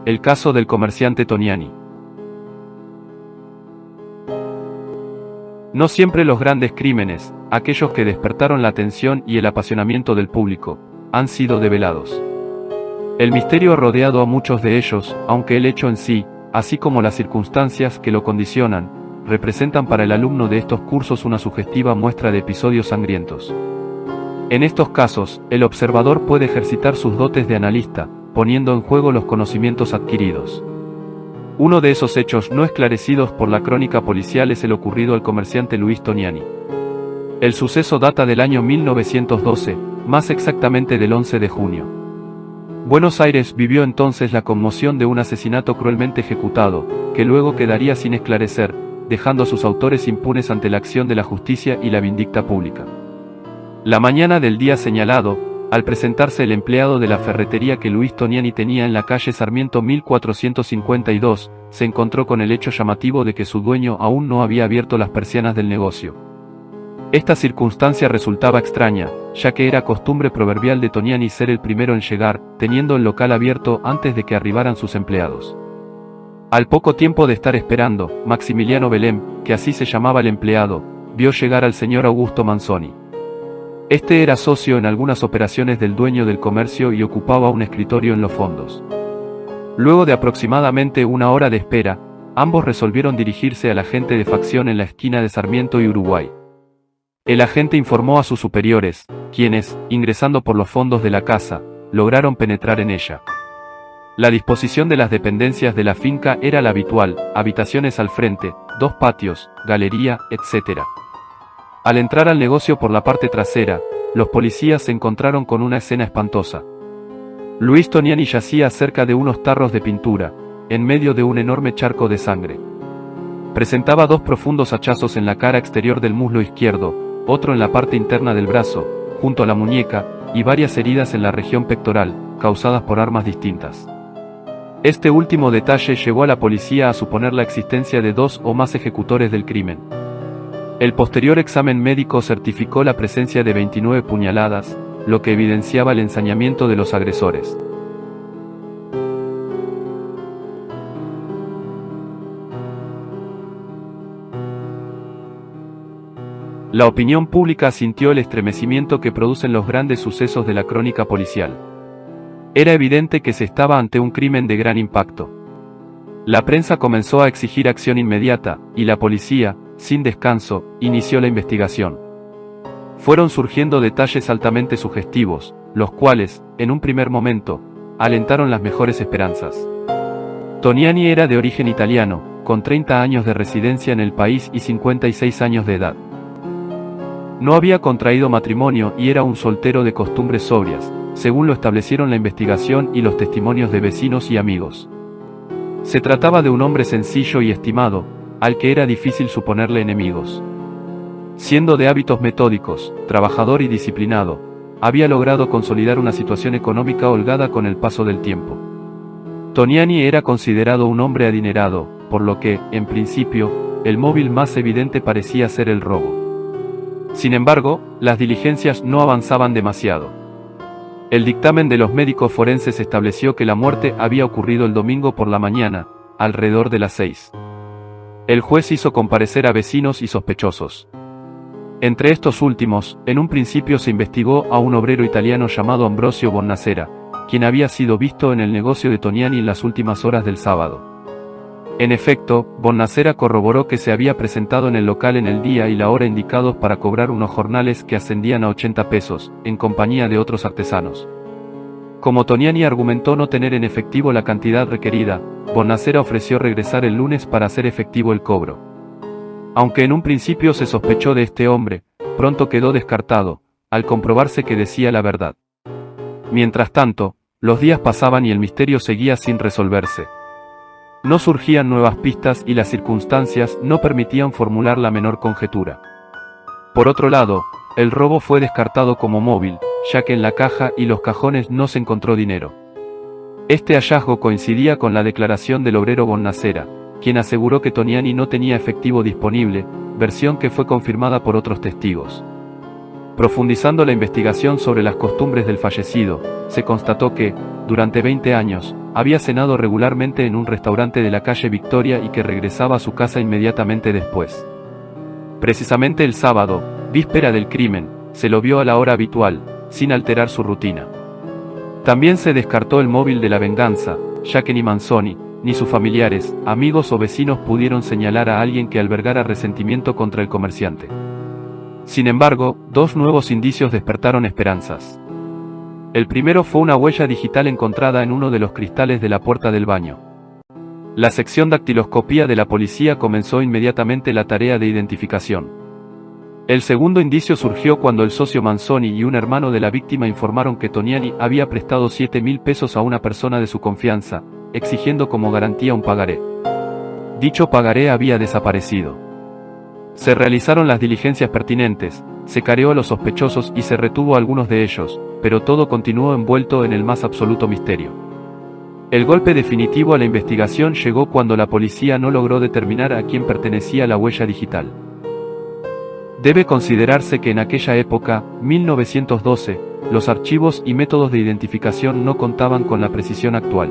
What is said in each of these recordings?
El caso del comerciante Toniani. No siempre los grandes crímenes, aquellos que despertaron la atención y el apasionamiento del público, han sido develados. El misterio ha rodeado a muchos de ellos, aunque el hecho en sí, así como las circunstancias que lo condicionan, representan para el alumno de estos cursos una sugestiva muestra de episodios sangrientos. En estos casos, el observador puede ejercitar sus dotes de analista, poniendo en juego los conocimientos adquiridos. Uno de esos hechos no esclarecidos por la crónica policial es el ocurrido al comerciante Luis Toniani. El suceso data del año 1912, más exactamente del 11 de junio. Buenos Aires vivió entonces la conmoción de un asesinato cruelmente ejecutado, que luego quedaría sin esclarecer, dejando a sus autores impunes ante la acción de la justicia y la vindicta pública. La mañana del día señalado, al presentarse el empleado de la ferretería que Luis Toniani tenía en la calle Sarmiento 1452, se encontró con el hecho llamativo de que su dueño aún no había abierto las persianas del negocio. Esta circunstancia resultaba extraña, ya que era costumbre proverbial de Toniani ser el primero en llegar, teniendo el local abierto antes de que arribaran sus empleados. Al poco tiempo de estar esperando, Maximiliano Belém, que así se llamaba el empleado, vio llegar al señor Augusto Manzoni. Este era socio en algunas operaciones del dueño del comercio y ocupaba un escritorio en los fondos. Luego de aproximadamente una hora de espera, ambos resolvieron dirigirse al agente de facción en la esquina de Sarmiento y Uruguay. El agente informó a sus superiores, quienes, ingresando por los fondos de la casa, lograron penetrar en ella. La disposición de las dependencias de la finca era la habitual: habitaciones al frente, 2 patios, galería, etc. Al entrar al negocio por la parte trasera, los policías se encontraron con una escena espantosa. Luis Toniani yacía cerca de unos tarros de pintura, en medio de un enorme charco de sangre. Presentaba 2 profundos hachazos en la cara exterior del muslo izquierdo, otro en la parte interna del brazo, junto a la muñeca, y varias heridas en la región pectoral, causadas por armas distintas. Este último detalle llevó a la policía a suponer la existencia de 2 o más ejecutores del crimen. El posterior examen médico certificó la presencia de 29 puñaladas, lo que evidenciaba el ensañamiento de los agresores. La opinión pública sintió el estremecimiento que producen los grandes sucesos de la crónica policial. Era evidente que se estaba ante un crimen de gran impacto. La prensa comenzó a exigir acción inmediata, y la policía, sin descanso, inició la investigación. Fueron surgiendo detalles altamente sugestivos, los cuales, en un primer momento, alentaron las mejores esperanzas. Toniani era de origen italiano, con 30 años de residencia en el país y 56 años de edad. No había contraído matrimonio y era un soltero de costumbres sobrias, según lo establecieron la investigación y los testimonios de vecinos y amigos. Se trataba de un hombre sencillo y estimado, al que era difícil suponerle enemigos. Siendo de hábitos metódicos, trabajador y disciplinado, había logrado consolidar una situación económica holgada con el paso del tiempo. Toniani era considerado un hombre adinerado, por lo que, en principio, el móvil más evidente parecía ser el robo. Sin embargo, las diligencias no avanzaban demasiado. El dictamen de los médicos forenses estableció que la muerte había ocurrido el domingo por la mañana, alrededor de las 6. El juez hizo comparecer a vecinos y sospechosos. Entre estos últimos, en un principio se investigó a un obrero italiano llamado Ambrosio Bonnacera, quien había sido visto en el negocio de Toniani en las últimas horas del sábado. En efecto, Bonnacera corroboró que se había presentado en el local en el día y la hora indicados para cobrar unos jornales que ascendían a 80 pesos, en compañía de otros artesanos. Como Toniani argumentó no tener en efectivo la cantidad requerida, Bonnacera ofreció regresar el lunes para hacer efectivo el cobro. Aunque en un principio se sospechó de este hombre, pronto quedó descartado, al comprobarse que decía la verdad. Mientras tanto, los días pasaban y el misterio seguía sin resolverse. No surgían nuevas pistas y las circunstancias no permitían formular la menor conjetura. Por otro lado, el robo fue descartado como móvil, ya que en la caja y los cajones no se encontró dinero. Este hallazgo coincidía con la declaración del obrero Bonnacera, quien aseguró que Toniani no tenía efectivo disponible, versión que fue confirmada por otros testigos. Profundizando la investigación sobre las costumbres del fallecido, se constató que, durante 20 años, había cenado regularmente en un restaurante de la calle Victoria y que regresaba a su casa inmediatamente después. Precisamente el sábado, víspera del crimen, se lo vio a la hora habitual, sin alterar su rutina. También se descartó el móvil de la venganza, ya que ni Manzoni, ni sus familiares, amigos o vecinos pudieron señalar a alguien que albergara resentimiento contra el comerciante. Sin embargo, dos nuevos indicios despertaron esperanzas. El primero fue una huella digital encontrada en uno de los cristales de la puerta del baño. La sección dactiloscopía de la policía comenzó inmediatamente la tarea de identificación. El segundo indicio surgió cuando el socio Manzoni y un hermano de la víctima informaron que Toniani había prestado 7.000 pesos a una persona de su confianza, exigiendo como garantía un pagaré. Dicho pagaré había desaparecido. Se realizaron las diligencias pertinentes, se careó a los sospechosos y se retuvo a algunos de ellos, pero todo continuó envuelto en el más absoluto misterio. El golpe definitivo a la investigación llegó cuando la policía no logró determinar a quién pertenecía la huella digital. Debe considerarse que en aquella época, 1912, los archivos y métodos de identificación no contaban con la precisión actual.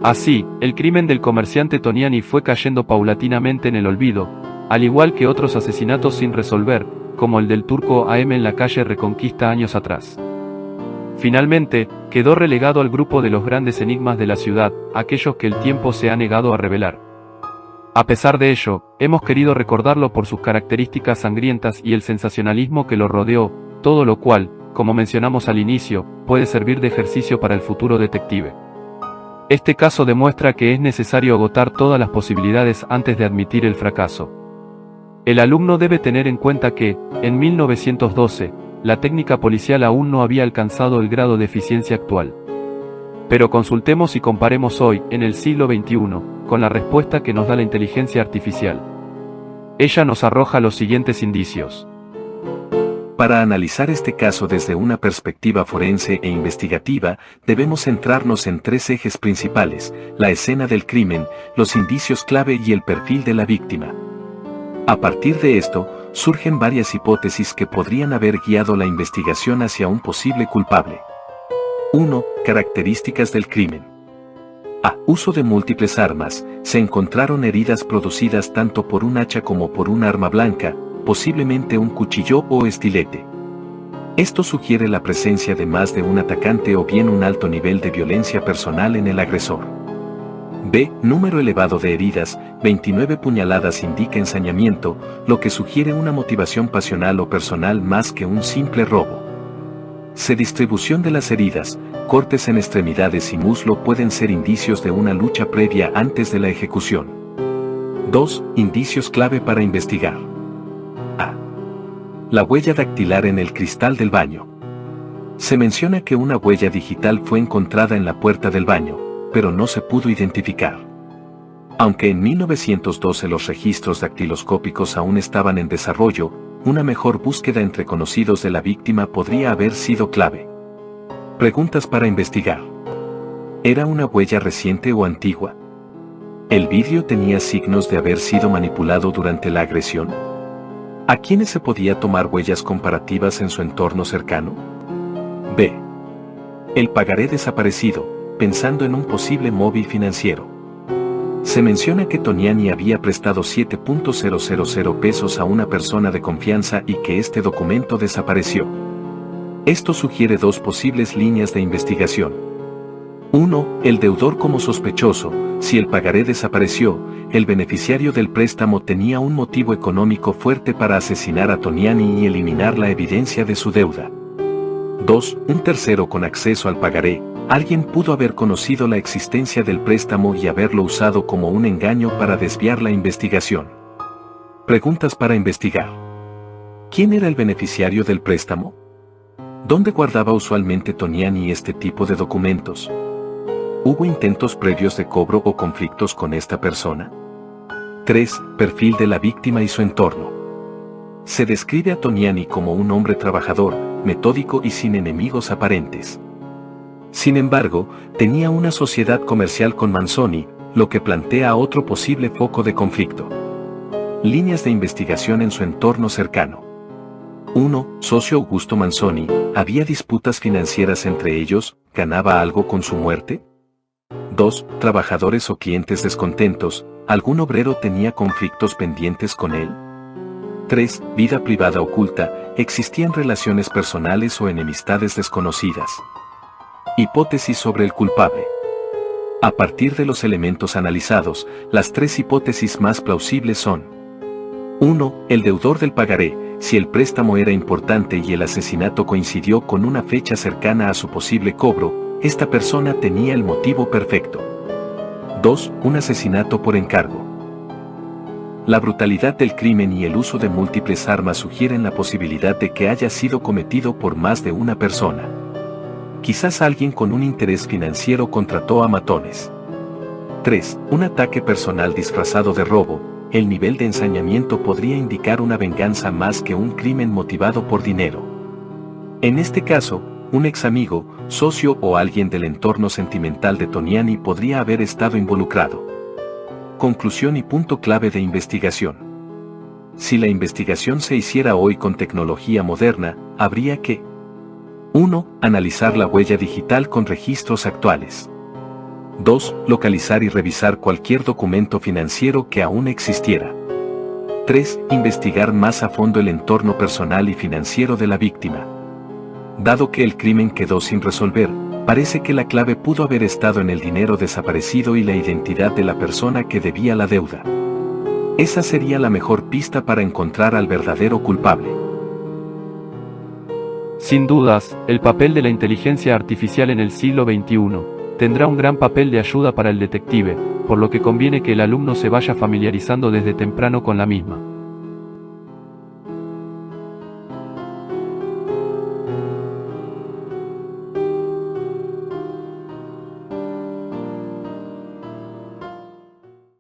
Así, el crimen del comerciante Toniani fue cayendo paulatinamente en el olvido, al igual que otros asesinatos sin resolver, como el del turco AM en la calle Reconquista años atrás. Finalmente, quedó relegado al grupo de los grandes enigmas de la ciudad, aquellos que el tiempo se ha negado a revelar. A pesar de ello, hemos querido recordarlo por sus características sangrientas y el sensacionalismo que lo rodeó, todo lo cual, como mencionamos al inicio, puede servir de ejercicio para el futuro detective. Este caso demuestra que es necesario agotar todas las posibilidades antes de admitir el fracaso. El alumno debe tener en cuenta que, en 1912, la técnica policial aún no había alcanzado el grado de eficiencia actual. Pero consultemos y comparemos hoy, en el siglo XXI, con la respuesta que nos da la inteligencia artificial. Ella nos arroja los siguientes indicios. Para analizar este caso desde una perspectiva forense e investigativa, debemos centrarnos en tres ejes principales: la escena del crimen, los indicios clave y el perfil de la víctima. A partir de esto, surgen varias hipótesis que podrían haber guiado la investigación hacia un posible culpable. 1. Características del crimen. A. Uso de múltiples armas. Se encontraron heridas producidas tanto por un hacha como por un arma blanca, posiblemente un cuchillo o estilete. Esto sugiere la presencia de más de un atacante o bien un alto nivel de violencia personal en el agresor. B. Número elevado de heridas, 29 puñaladas indica ensañamiento, lo que sugiere una motivación pasional o personal más que un simple robo. C. Distribución de las heridas, cortes en extremidades y muslo pueden ser indicios de una lucha previa antes de la ejecución. 2. Indicios clave para investigar. A. La huella dactilar en el cristal del baño. Se menciona que una huella digital fue encontrada en la puerta del baño, pero no se pudo identificar. Aunque en 1912 los registros dactiloscópicos aún estaban en desarrollo, una mejor búsqueda entre conocidos de la víctima podría haber sido clave. Preguntas para investigar. ¿Era una huella reciente o antigua? ¿El vidrio tenía signos de haber sido manipulado durante la agresión? ¿A quiénes se podía tomar huellas comparativas en su entorno cercano? B. El pagaré desaparecido, pensando en un posible móvil financiero. Se menciona que Toniani había prestado 7.000 pesos a una persona de confianza y que este documento desapareció. Esto sugiere dos posibles líneas de investigación. 1. El deudor como sospechoso. Si el pagaré desapareció, el beneficiario del préstamo tenía un motivo económico fuerte para asesinar a Toniani y eliminar la evidencia de su deuda. 2. Un tercero con acceso al pagaré. Alguien pudo haber conocido la existencia del préstamo y haberlo usado como un engaño para desviar la investigación. Preguntas para investigar. ¿Quién era el beneficiario del préstamo? ¿Dónde guardaba usualmente Toniani este tipo de documentos? ¿Hubo intentos previos de cobro o conflictos con esta persona? 3. Perfil de la víctima y su entorno. Se describe a Toniani como un hombre trabajador, metódico y sin enemigos aparentes. Sin embargo, tenía una sociedad comercial con Manzoni, lo que plantea otro posible foco de conflicto. Líneas de investigación en su entorno cercano. 1. Socio Augusto Manzoni, ¿había disputas financieras entre ellos? ¿Ganaba algo con su muerte? 2. Trabajadores o clientes descontentos, ¿algún obrero tenía conflictos pendientes con él? 3. Vida privada oculta, ¿existían relaciones personales o enemistades desconocidas? Hipótesis sobre el culpable. A partir de los elementos analizados, las tres hipótesis más plausibles son: 1. El deudor del pagaré, si el préstamo era importante y el asesinato coincidió con una fecha cercana a su posible cobro, esta persona tenía el motivo perfecto. 2. Un asesinato por encargo. La brutalidad del crimen y el uso de múltiples armas sugieren la posibilidad de que haya sido cometido por más de una persona. Quizás alguien con un interés financiero contrató a matones. 3. Un ataque personal disfrazado de robo. El nivel de ensañamiento podría indicar una venganza más que un crimen motivado por dinero. En este caso, un ex amigo, socio o alguien del entorno sentimental de Toniani podría haber estado involucrado. Conclusión y punto clave de investigación. Si la investigación se hiciera hoy con tecnología moderna, habría que: 1. Analizar la huella digital con registros actuales. 2. Localizar y revisar cualquier documento financiero que aún existiera. 3. Investigar más a fondo el entorno personal y financiero de la víctima. Dado que el crimen quedó sin resolver, parece que la clave pudo haber estado en el dinero desaparecido y la identidad de la persona que debía la deuda. Esa sería la mejor pista para encontrar al verdadero culpable. Sin dudas, el papel de la inteligencia artificial en el siglo XXI tendrá un gran papel de ayuda para el detective, por lo que conviene que el alumno se vaya familiarizando desde temprano con la misma.